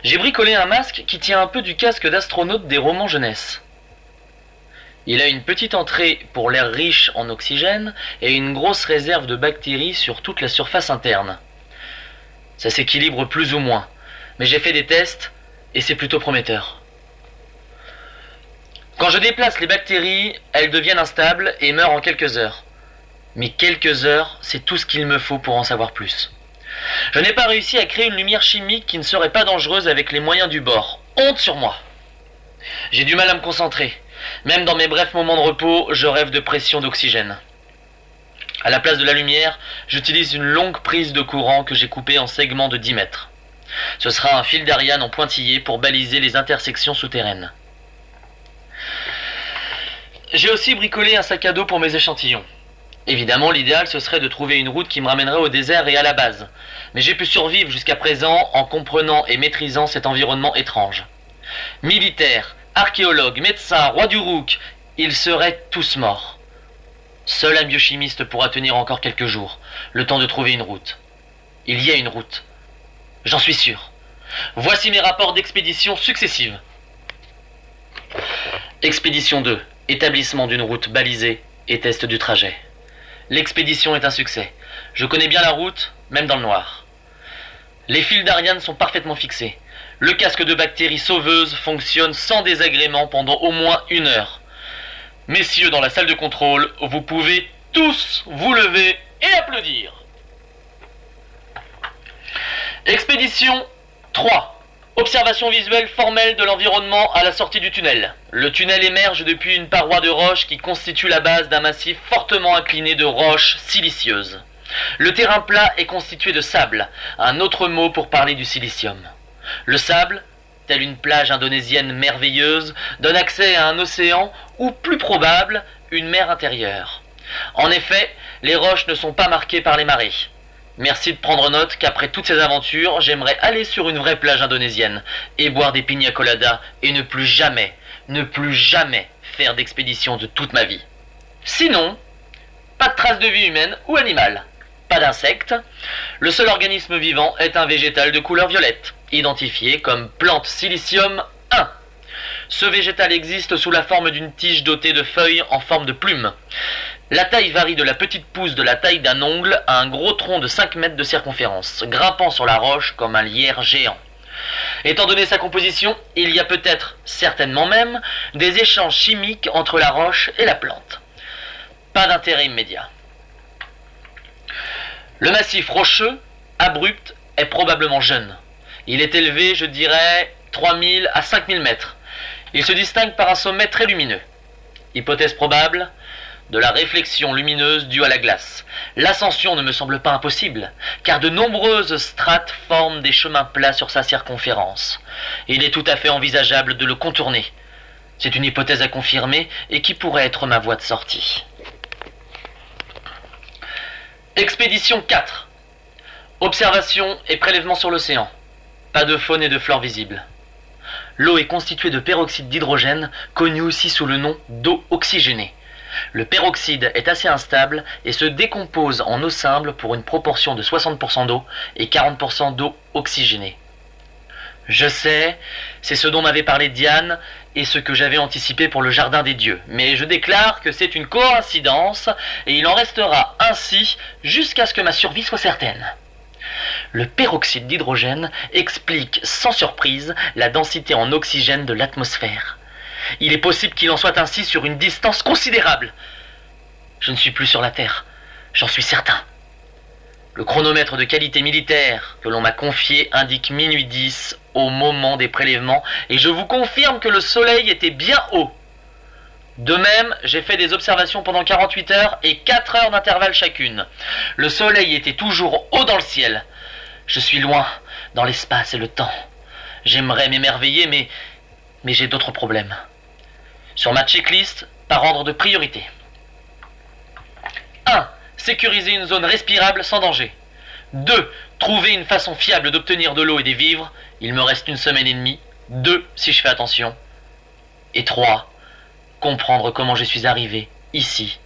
J'ai bricolé un masque qui tient un peu du casque d'astronaute des romans jeunesse. Il a une petite entrée pour l'air riche en oxygène et une grosse réserve de bactéries sur toute la surface interne. Ça s'équilibre plus ou moins, mais j'ai fait des tests et c'est plutôt prometteur. Quand je déplace les bactéries, elles deviennent instables et meurent en quelques heures. Mais quelques heures, c'est tout ce qu'il me faut pour en savoir plus. Je n'ai pas réussi à créer une lumière chimique qui ne serait pas dangereuse avec les moyens du bord. Honte sur moi! J'ai du mal à me concentrer. Même dans mes brefs moments de repos, je rêve de pression d'oxygène. À la place de la lumière, j'utilise une longue prise de courant que j'ai coupée en segments de 10 mètres. Ce sera un fil d'Ariane en pointillé pour baliser les intersections souterraines. J'ai aussi bricolé un sac à dos pour mes échantillons. Évidemment, l'idéal ce serait de trouver une route qui me ramènerait au désert et à la base. Mais j'ai pu survivre jusqu'à présent en comprenant et maîtrisant cet environnement étrange. Militaires, archéologues, médecins, rois du Rouk, ils seraient tous morts. Seul un biochimiste pourra tenir encore quelques jours, le temps de trouver une route. Il y a une route. J'en suis sûr. Voici mes rapports d'expédition successives. Expédition 2. Établissement d'une route balisée et test du trajet. L'expédition est un succès. Je connais bien la route, même dans le noir. Les fils d'Ariane sont parfaitement fixés. Le casque de bactéries sauveuses fonctionne sans désagrément pendant au moins 1 heure. Messieurs dans la salle de contrôle, vous pouvez tous vous lever et applaudir. Expédition 3. Observation visuelle formelle de l'environnement à la sortie du tunnel. Le tunnel émerge depuis une paroi de roche qui constitue la base d'un massif fortement incliné de roches siliceuses. Le terrain plat est constitué de sable, un autre mot pour parler du silicium. Le sable, telle une plage indonésienne merveilleuse, donne accès à un océan ou, plus probable, une mer intérieure. En effet, les roches ne sont pas marquées par les marées. Merci de prendre note qu'après toutes ces aventures, j'aimerais aller sur une vraie plage indonésienne et boire des piña coladas et ne plus jamais faire d'expédition de toute ma vie. Sinon, pas de traces de vie humaine ou animale, pas d'insectes. Le seul organisme vivant est un végétal de couleur violette, identifié comme plante silicium 1. Ce végétal existe sous la forme d'une tige dotée de feuilles en forme de plume. La taille varie de la petite pousse de la taille d'un ongle à un gros tronc de 5 mètres de circonférence, grimpant sur la roche comme un lierre géant. Étant donné sa composition, il y a peut-être, certainement même, des échanges chimiques entre la roche et la plante. Pas d'intérêt immédiat. Le massif rocheux, abrupt, est probablement jeune. Il est élevé, je dirais, 3000 à 5000 mètres. Il se distingue par un sommet très lumineux. Hypothèse probable, de la réflexion lumineuse due à la glace. L'ascension ne me semble pas impossible, car de nombreuses strates forment des chemins plats sur sa circonférence. Il est tout à fait envisageable de le contourner. C'est une hypothèse à confirmer et qui pourrait être ma voie de sortie. Expédition 4. Observation et prélèvement sur l'océan. Pas de faune et de flore visibles. L'eau est constituée de peroxyde d'hydrogène, connu aussi sous le nom d'eau oxygénée. Le peroxyde est assez instable et se décompose en eau simple pour une proportion de 60% d'eau et 40% d'eau oxygénée. Je sais, c'est ce dont m'avait parlé Diane et ce que j'avais anticipé pour le jardin des dieux, mais je déclare que c'est une coïncidence et il en restera ainsi jusqu'à ce que ma survie soit certaine. Le peroxyde d'hydrogène explique sans surprise la densité en oxygène de l'atmosphère. Il est possible qu'il en soit ainsi sur une distance considérable. Je ne suis plus sur la Terre, j'en suis certain. Le chronomètre de qualité militaire que l'on m'a confié indique minuit 10 au moment des prélèvements et je vous confirme que le soleil était bien haut. De même, j'ai fait des observations pendant 48 heures et 4 heures d'intervalle chacune. Le soleil était toujours haut dans le ciel. Je suis loin dans l'espace et le temps. J'aimerais m'émerveiller, mais j'ai d'autres problèmes. Sur ma checklist, par ordre de priorité. 1. Sécuriser une zone respirable sans danger. 2. Trouver une façon fiable d'obtenir de l'eau et des vivres. Il me reste 1 semaine et demie. 2. Si je fais attention. Et 3. Comprendre comment je suis arrivé ici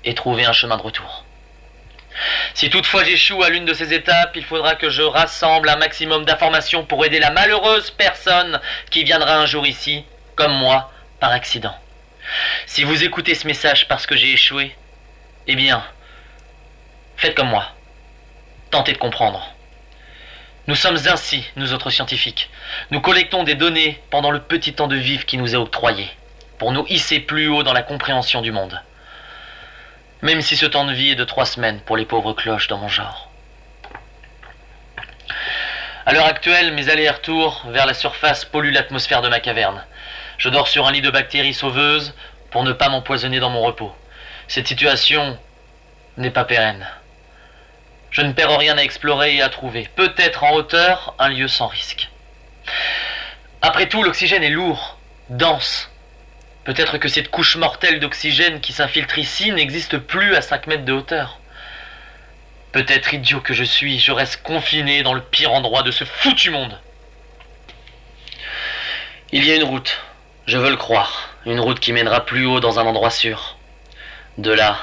et trouver un chemin de retour. Si toutefois j'échoue à l'une de ces étapes, il faudra que je rassemble un maximum d'informations pour aider la malheureuse personne qui viendra un jour ici, comme moi, par accident. Si vous écoutez ce message parce que j'ai échoué, eh bien, faites comme moi. Tentez de comprendre. Nous sommes ainsi, nous autres scientifiques. Nous collectons des données pendant le petit temps de vivre qui nous est octroyé, pour nous hisser plus haut dans la compréhension du monde. Même si ce temps de vie est de 3 semaines pour les pauvres cloches dans mon genre. À l'heure actuelle, mes allers-retours vers la surface polluent l'atmosphère de ma caverne. Je dors sur un lit de bactéries sauveuses pour ne pas m'empoisonner dans mon repos. Cette situation n'est pas pérenne. Je ne perds rien à explorer et à trouver. Peut-être en hauteur, un lieu sans risque. Après tout, l'oxygène est lourd, dense. Peut-être que cette couche mortelle d'oxygène qui s'infiltre ici n'existe plus à 5 mètres de hauteur. Peut-être idiot que je suis, je reste confiné dans le pire endroit de ce foutu monde. Il y a une route, je veux le croire, une route qui mènera plus haut dans un endroit sûr. De là,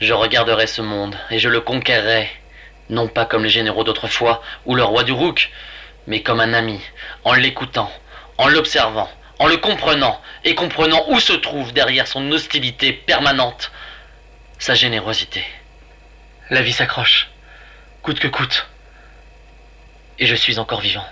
je regarderai ce monde et je le conquerrai, non pas comme les généraux d'autrefois ou le roi du Rouk, mais comme un ami, en l'écoutant, en l'observant, en le comprenant et comprenant où se trouve derrière son hostilité permanente sa générosité. La vie s'accroche, coûte que coûte, et je suis encore vivant.